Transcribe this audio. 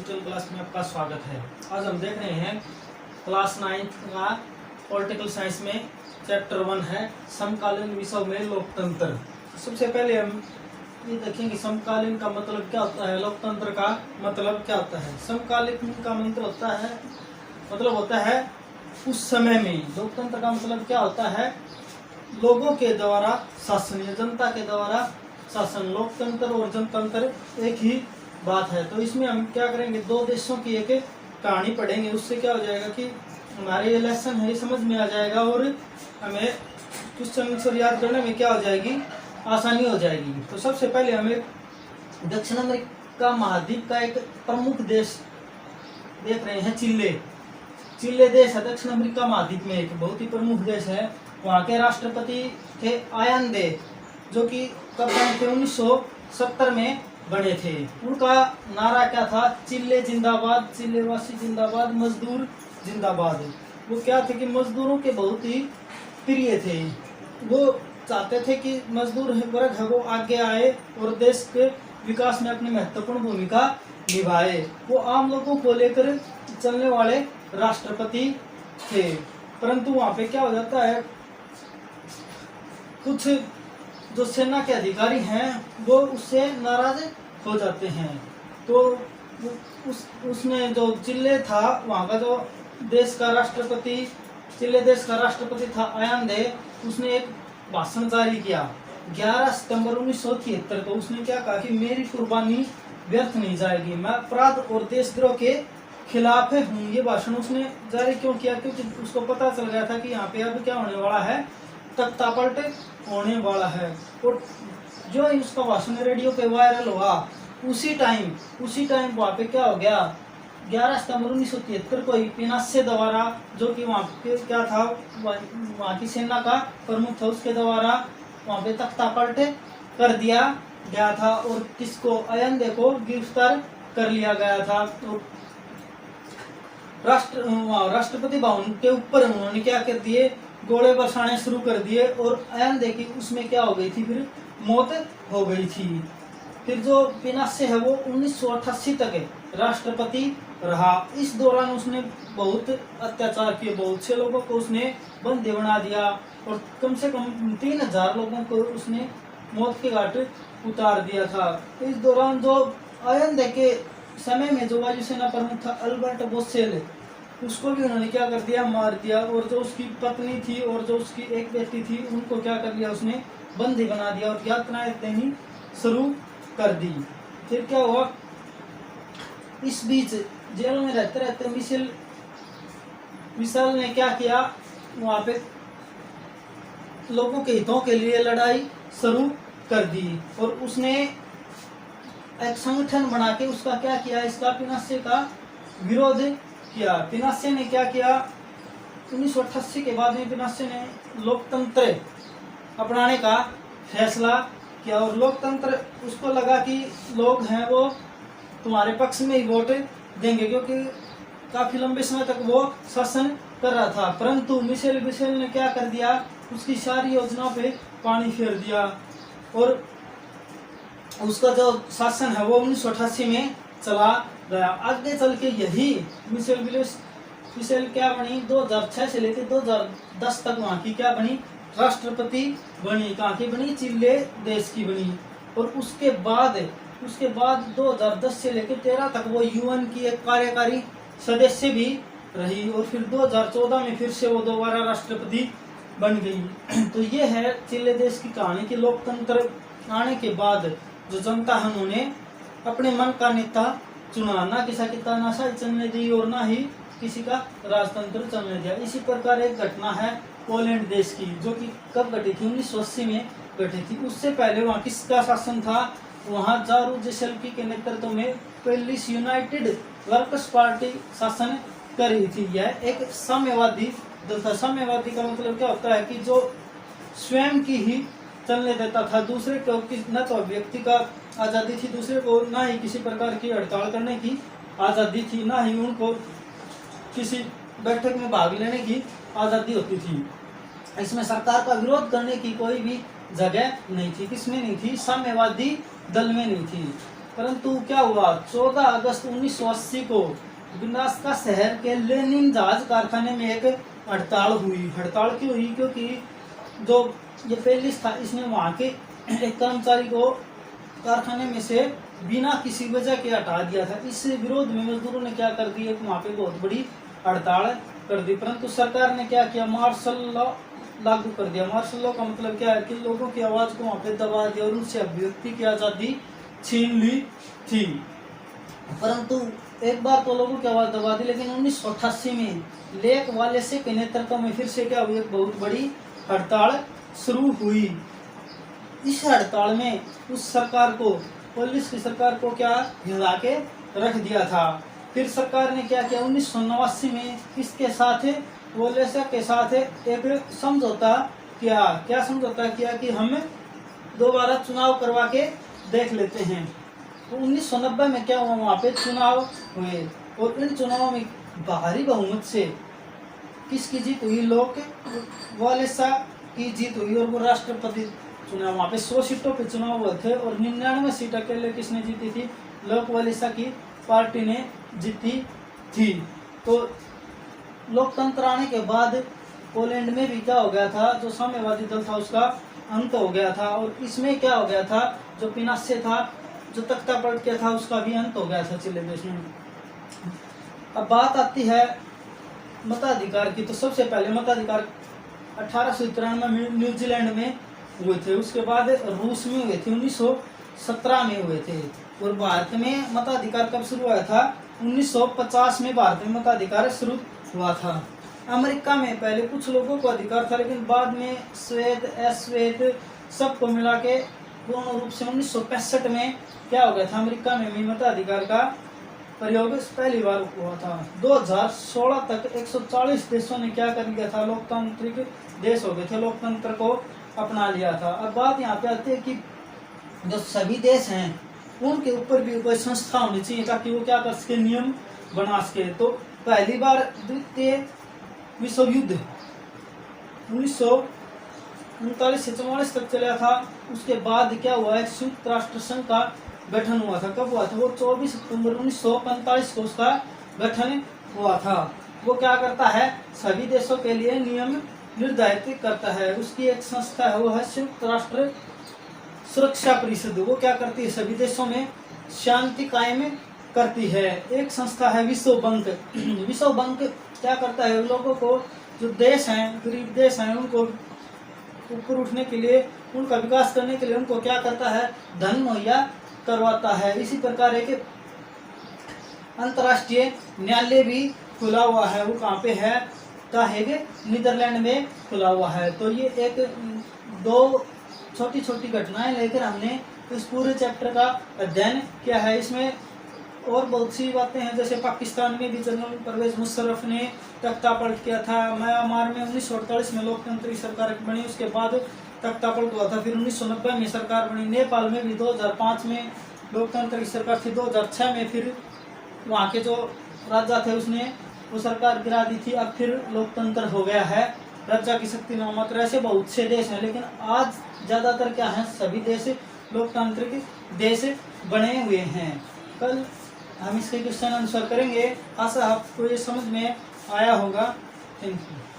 Digital class में आपका स्वागत है। आज हम देख रहे हैं क्लास 9 का पॉलिटिकल साइंस में चैप्टर 1 है समकालीन विषयों में लोकतंत्र। सबसे पहले हम ये देखेंगे समकालीन का मतलब क्या होता है, लोकतंत्र का मतलब क्या होता है। समकालीन का मतलब होता है उस समय में। लोकतंत्र का मतलब क्या होता है, लोगों के द्वारा शासन या जनता के द्वारा शासन। लोकतंत्र और जनतंत्र एक ही बात है। तो इसमें हम क्या करेंगे, दो देशों की एक कहानी पढ़ेंगे। उससे क्या हो जाएगा कि हमारे ये लेसन है समझ में आ जाएगा और हमें क्वेश्चन आंसर याद करने में क्या हो जाएगी, आसानी हो जाएगी। तो सबसे पहले हमें दक्षिण अमेरिका महाद्वीप का एक प्रमुख देश देख रहे हैं, चिले देश है। दक्षिण अमेरिका महाद्वीप में एक बहुत ही प्रमुख देश है। वहाँ के राष्ट्रपति थे आयनदे, जो कि कब बने थे, 1970 में बने थे। उनका नारा क्या था, चिल्ले जिंदाबाद, चिल्लेवासी जिंदाबाद, मजदूर जिंदाबाद। वो क्या थे कि मजदूरों के बहुत ही प्रिय थे। वो चाहते थे कि मजदूर वर्ग है वो आगे आए और देश के विकास में अपनी महत्वपूर्ण भूमिका निभाए। वो आम लोगों को लेकर चलने वाले राष्ट्रपति थे। परंतु वहाँ पे क्या हो जाता है, कुछ जो सेना के अधिकारी हैं वो उससे नाराज हो जाते हैं। तो उसने जो चिल्ले था, वहाँ का जो देश का राष्ट्रपति, चिल्ले देश का राष्ट्रपति था आयनदे, उसने एक भाषण जारी किया 11 सितंबर 1973 को। उसने क्या कहा कि मेरी कुर्बानी व्यर्थ नहीं जाएगी, मैं अपराध और देशद्रोह के खिलाफ हूँ। ये भाषण उसने जारी क्यों किया, क्योंकि उसको पता चल गया था कि यहाँ पे अब क्या होने वाला है, तख्तापलट होने वाला है। और जो उसका भाषण रेडियो पे वायरल हुआ, उसी टाइम वहाँ पे क्या हो गया, 11 सितंबर 1973 को ही पिनासे द्वारा, जो कि वहाँ पे क्या था, वहाँ की सेना का प्रमुख था, उसके द्वारा वहाँ पे तख्तापलट कर दिया गया था। और किसको, आयनदे को गिरफ्तार कर लिया गया था। तो राष्ट्रपति भवन के ऊपर उन्होंने क्या कर दिए, गोले बरसाने शुरू कर दिए। और आयनदे की उसमें क्या हो गई थी, फिर मौत हो गई थी। फिर जो पिनासे है वो 1988 तक राष्ट्रपति रहा। इस दौरान उसने बहुत अत्याचार किए, बहुत से लोगों को उसने बंदी बना दिया और कम से कम 3000 लोगों को उसने मौत के घाट उतार दिया था। इस दौरान जो आयनदे के समय में जो वायुसेना प्रमुख था अल्बर्ट बोसेल, उसको भी उन्होंने क्या कर दिया, मार दिया। और जो उसकी पत्नी थी और जो उसकी एक बेटी थी, उनको क्या कर लिया, उसने बंदी बना दिया और यातनाएं देनी शुरू कर दी। फिर क्या हुआ, इस बीच जेल में रहते मिशेल ने क्या किया, वहाँ पे लोगों के हितों के लिए लड़ाई शुरू कर दी। और उसने एक संगठन बना के उसका क्या किया, इसका पिनासे का विरोध किया। पिनासे ने क्या किया, 1988 के बाद में पिनासे ने लोकतंत्र अपनाने का फैसला किया। और लोकतंत्र उसको लगा कि लोग हैं वो तुम्हारे पक्ष में ही वोट देंगे, क्योंकि काफी लंबे समय तक वो शासन कर रहा था। परंतु मिशेल ने क्या कर दिया, उसकी सारी योजनाओं पे पानी फेर दिया और उसका जो शासन है वो 1988 में चला गया। आगे चल के यही मिशेल क्या बनी, 2006 से लेकर 2010 तक वहाँ की क्या बनी, राष्ट्रपति बनी। कहाँ की बनी, चिल्ले देश की बनी। और उसके बाद 2010 से लेकर 13 तक वो यूएन की एक कार्यकारी सदस्य भी रही। और फिर 2014 में फिर से वो दोबारा राष्ट्रपति बन गई। तो ये है चिल्ले देश की कहानी की लोकतंत्र आने के बाद जो जनता है उन्होंने अपने मन का नेता चुना, ना किसी की तानाशाही चलने दी और ना ही किसी का राजतंत्र चलने दिया। इसी प्रकार एक घटना है पोलैंड देश की, जो कि कब घटी थी, 1980 में घटी थी। उससे पहले वहाँ किसका शासन था, वहाँ जारूजेसेल्की के नेतृत्व में पोलिश यूनाइटेड वर्कर्स पार्टी शासन कर रही थी। यह एक साम्यवादी दल था। साम्यवादी का मतलब क्या होता है कि जो स्वयं की ही चलने देता था, दूसरे को न तो व्यक्ति का आज़ादी थी, दूसरे को ना ही किसी प्रकार की हड़ताल करने की आज़ादी थी, ना ही उनको किसी बैठक में भाग लेने की आज़ादी होती थी। इसमें सरकार का विरोध करने की कोई भी जगह नहीं थी। किसमें नहीं थी, साम्यवादी दल में नहीं थी। परंतु क्या हुआ, 14 अगस्त 1980 को विनाशका शहर के लेनिन जहाज कारखाने में एक हड़ताल हुई। हड़ताल क्यों हुई, क्योंकि जो ये पेलिस था इसने वहाँ के एक कर्मचारी को कारखाने में से बिना किसी वजह के हटा दिया था। इस विरोध में मजदूरों ने क्या कर दी, एक वहाँ पे बहुत बड़ी हड़ताल कर दी। परंतु सरकार ने क्या किया, मार्शल लॉ लागू कर दिया। मार्शल लॉ का मतलब क्या है कि लोगों की आवाज को वहाँ पे दबा दिया और उनसे अभिव्यक्ति की आजादी छीन ली थी। परंतु एक बार तो लोगों की आवाज दबा दी, लेकिन 1988 में लेक वाले से के नेतृत्व में फिर से क्या हुई, एक बहुत बड़ी हड़ताल शुरू हुई। इस हड़ताल में उस सरकार को, पुलिस की सरकार को क्या हिला के रख दिया था। फिर सरकार ने क्या किया, 1989 में इसके साथ वोलेसा के साथ एक समझौता किया। क्या समझौता किया कि हम दोबारा चुनाव करवा के देख लेते हैं। तो 1990 में क्या हुआ, वहाँ पे चुनाव हुए और इन चुनावों में भारी बहुमत से किसकी जीत हुई, लोक वोलेसा की जीत हुई और वो राष्ट्रपति चुना। वहाँ पे 100 सीटों पे चुनाव हुए थे और 99 सीट अकेले किसने जीती थी, लोक वोलेसा की पार्टी ने जीती थी। तो लोकतंत्र आने के बाद पोलैंड में भी क्या हो गया था, जो साम्यवादी दल था उसका अंत हो गया था। और इसमें क्या हो गया था, जो पिनासे था, जो तख्ता पलट किया था, उसका भी अंत हो गया था चिले देश में। अब बात आती है मताधिकार की। तो सबसे पहले मताधिकार 1893 में न्यूजीलैंड में हुए थे, उसके बाद रूस में हुए थे, 1917 में हुए थे। और भारत में मताधिकार कब शुरू हुआ था, 1950 में भारत में मताधिकार शुरू हुआ था। अमेरिका में पहले कुछ लोगों को अधिकार था, लेकिन बाद में श्वेत अश्वेत सबको मिला के पूर्ण रूप से 1965 में क्या हो गया था, अमेरिका में भी मताधिकार का प्रयोग पहली बार हुआ था। 2016 तक 140 देशों ने क्या कर लिया था, लोकतांत्रिक देश हो गए थे, लोकतंत्र को अपना लिया था। अब बात यहाँ पे आती है कि जो सभी देश हैं उनके ऊपर भी कोई संस्था होनी चाहिए ताकि वो क्या कर सके, नियम बना सके। तो पहली बार द्वितीय विश्व युद्ध 1939 से 44 तक चला था। उसके बाद क्या हुआ है, संयुक्त राष्ट्र संघ का गठन हुआ था। कब हुआ था, वो 24 सितंबर 1945 को उसका गठन हुआ था। वो क्या करता है, सभी देशों के लिए नियम निर्धारित करता है। उसकी एक संस्था है, वो है संयुक्त राष्ट्र सुरक्षा परिषद। वो क्या करती है, सभी देशों में शांति कायम करती है। एक संस्था है विश्व बैंक। विश्व बैंक क्या करता है, लोगों को, जो देश हैं, गरीब देश हैं, उनको ऊपर उठने के लिए, उनका विकास करने के लिए उनको क्या करता है, धन मुहैया करवाता है। इसी प्रकार एक अंतर्राष्ट्रीय न्यायालय भी खुला हुआ है। वो कहाँ पे है, हेग, नीदरलैंड में खुला हुआ है। तो ये एक दो छोटी छोटी घटनाएं लेकर हमने इस पूरे चैप्टर का अध्ययन किया है। इसमें और बहुत सी बातें हैं, जैसे पाकिस्तान में भी जनरल परवेज मुशर्रफ ने तख्ता पलट किया था। म्यांमार में 1948 में लोकतंत्री सरकार बनी, उसके बाद तख्ता पलट हुआ था। फिर 1990 में सरकार बनी। नेपाल में भी 2005 में लोकतंत्र की सरकार थी। 2006 में फिर वहाँ के जो राजा थे उसने वो सरकार गिरा दी थी। अब फिर लोकतंत्र हो गया है, राजा की शक्ति न मात्र। ऐसे बहुत से देश हैं, लेकिन आज ज्यादातर क्या है, सभी देश लोकतांत्रिक देश बने हुए हैं। कल हम इसके क्वेश्चन आंसर करेंगे। आशा आपको ये समझ में आया होगा। Thank you.